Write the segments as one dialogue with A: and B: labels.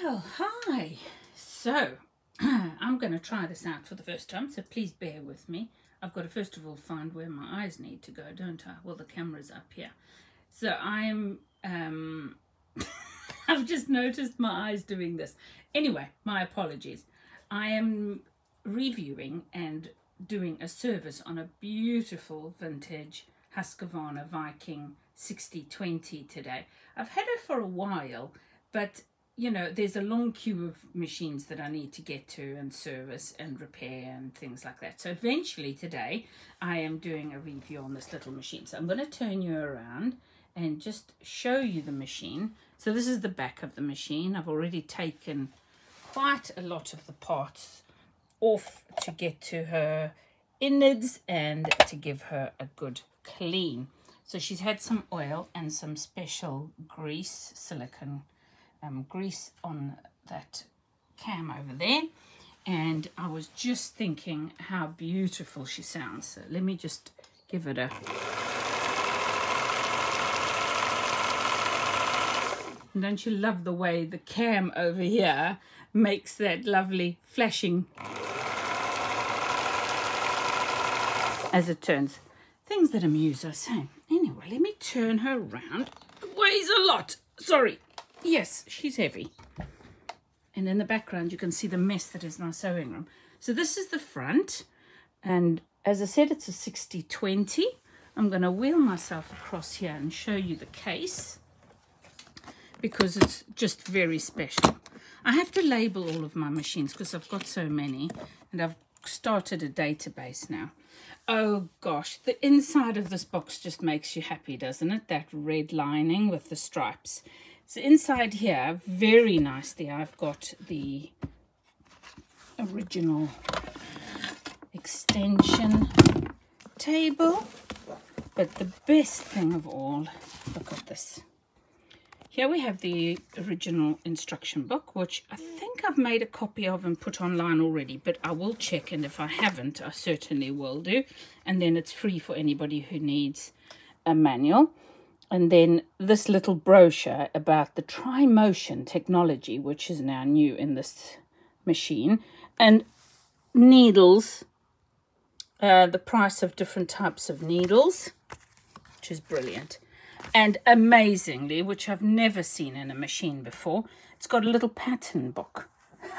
A: Well, hi. So, I'm going to try this out for the first time, so please bear with me. I've got to first of all find where my eyes need to go, don't I? Well, the camera's up here. So I'm, I've just noticed my eyes doing this. Anyway, my apologies. I am reviewing and doing a service on a beautiful vintage Husqvarna Viking 6020 today. I've had it for a while, but you know, there's a long queue of machines that I need to get to and service and repair and things like that. So eventually today I am doing a review on this little machine. So I'm going to turn you around and just show you the machine. So this is the back of the machine. I've already taken quite a lot of the parts off to get to her innards and to give her a good clean. So she's had some oil and some special grease, silicone grease on that cam over there, and I was just thinking how beautiful she sounds. So let me just give it a don't you love the way the cam over here makes that lovely flashing as it turns? Things that amuse us. Hey, anyway, let me turn her around. It weighs a lot. Sorry. Yes, she's heavy. And in the background, you can see the mess that is my sewing room. So this is the front. And as I said, it's a 6020. I'm going to wheel myself across here and show you the case, because it's just very special. I have to label all of my machines because I've got so many. And I've started a database now. Oh gosh, the inside of this box just makes you happy, doesn't it? That red lining with the stripes. So inside here, very nicely, I've got the original extension table. But the best thing of all, look at this. Here we have the original instruction book, which I think I've made a copy of and put online already, but I will check, and if I haven't, I certainly will do. And then it's free for anybody who needs a manual. And then this little brochure about the tri-motion technology, which is now new in this machine, and needles, the price of different types of needles, which is brilliant. And amazingly, which I've never seen in a machine before, it's got a little pattern book.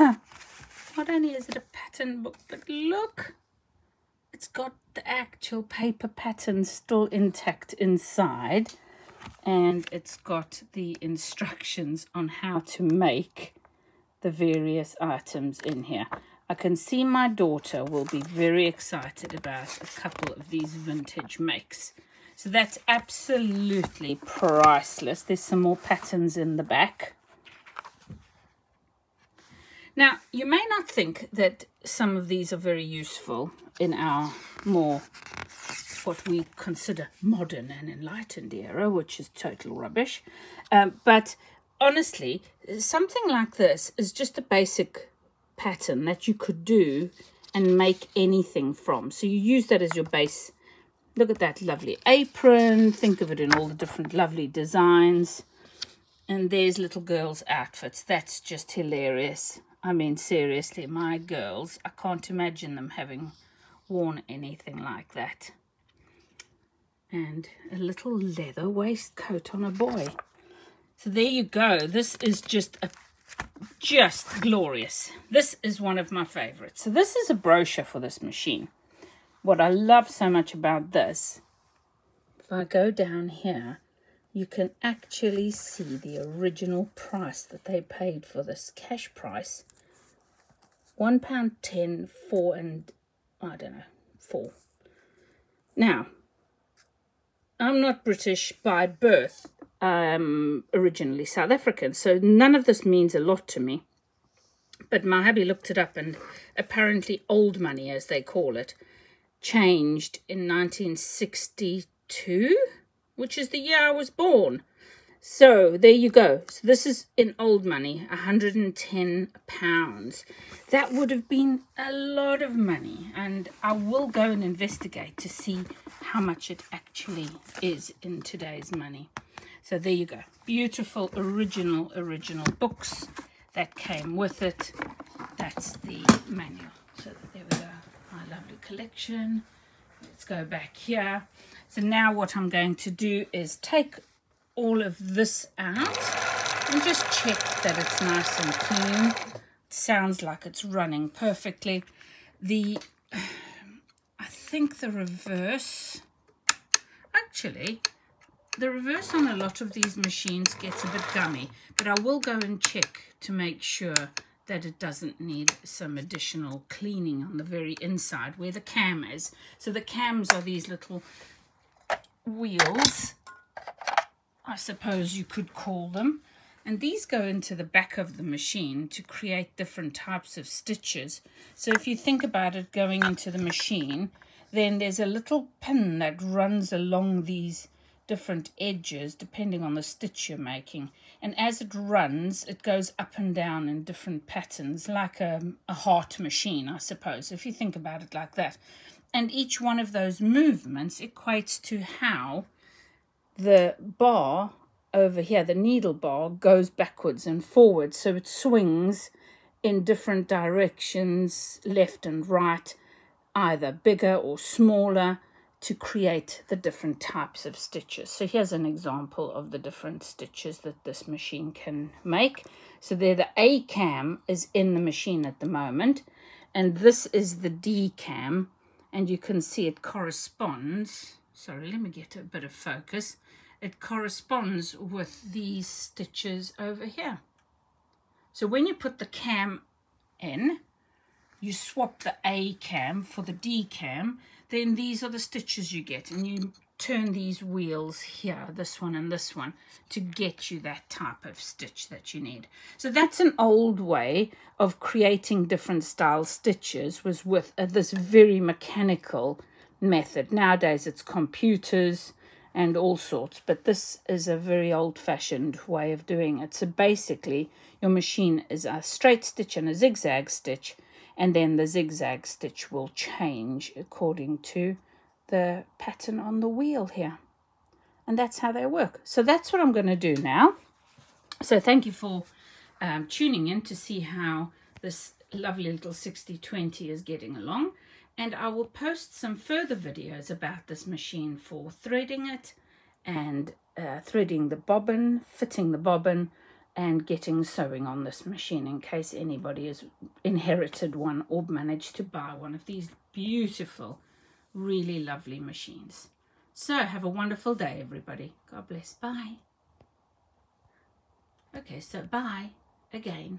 A: Not only is it a pattern book, but look, it's got the actual paper pattern still intact inside. And it's got the instructions on how to make the various items in here. I can see my daughter will be very excited about a couple of these vintage makes. So that's absolutely priceless. There's some more patterns in the back. Now, you may not think that some of these are very useful in our more what we consider modern and enlightened era, which is total rubbish. But honestly, something like this is just a basic pattern that you could do and make anything from. So you use that as your base. Look at that lovely apron. Think of it in all the different lovely designs. And there's little girls' outfits. That's just hilarious. I mean, seriously, my girls, I can't imagine them having worn anything like that. And a little leather waistcoat on a boy. So there you go. This is just glorious. This is one of my favorites. So this is a brochure for this machine. What I love so much about this, if I go down here, you can actually see the original price that they paid for this, cash price. £1.10, 4 and I don't know, 4. Now, I'm not British by birth. I'm originally South African, so none of this means a lot to me. But my hubby looked it up, and apparently old money, as they call it, changed in 1962, which is the year I was born. So there you go. So this is in old money, £110. That would have been a lot of money, and I will go and investigate to see how much it actually is in today's money. So there you go. Beautiful original books. that came with it. That's the manual. So there we go, my lovely collection. Let's go back here. So now what I'm going to do is take all of this out and just check that it's nice and clean. It sounds like it's running perfectly. I think the reverse, actually, the reverse on a lot of these machines gets a bit gummy, but I will go and check to make sure that it doesn't need some additional cleaning on the very inside where the cam is. So the cams are these little wheels, I suppose you could call them, and these go into the back of the machine to create different types of stitches. So if you think about it going into the machine, then there's a little pin that runs along these different edges depending on the stitch you're making, and as it runs it goes up and down in different patterns, like a heart machine, I suppose, if you think about it like that. And each one of those movements equates to how the bar over here, the needle bar, goes backwards and forwards, so it swings in different directions, left and right, either bigger or smaller, to create the different types of stitches. So here's an example of the different stitches that this machine can make. So there, the A cam is in the machine at the moment, and this is the D cam, and you can see it corresponds, sorry, let me get a bit of focus, it corresponds with these stitches over here. So when you put the cam in, you swap the A cam for the D cam, then these are the stitches you get, and you turn these wheels here, this one and this one, to get you that type of stitch that you need. So that's an old way of creating different style stitches, was with this very mechanical method. Nowadays it's computers and all sorts, but this is a very old-fashioned way of doing it. So basically your machine is a straight stitch and a zigzag stitch, and then the zigzag stitch will change according to the pattern on the wheel here. And that's how they work. So that's what I'm going to do now. So thank you for tuning in to see how this lovely little 6020 is getting along. And I will post some further videos about this machine for threading it and threading the bobbin, fitting the bobbin, and getting sewing on this machine, in case anybody has inherited one or managed to buy one of these beautiful, really lovely machines. So have a wonderful day, everybody. God bless. Bye. Okay, so bye again.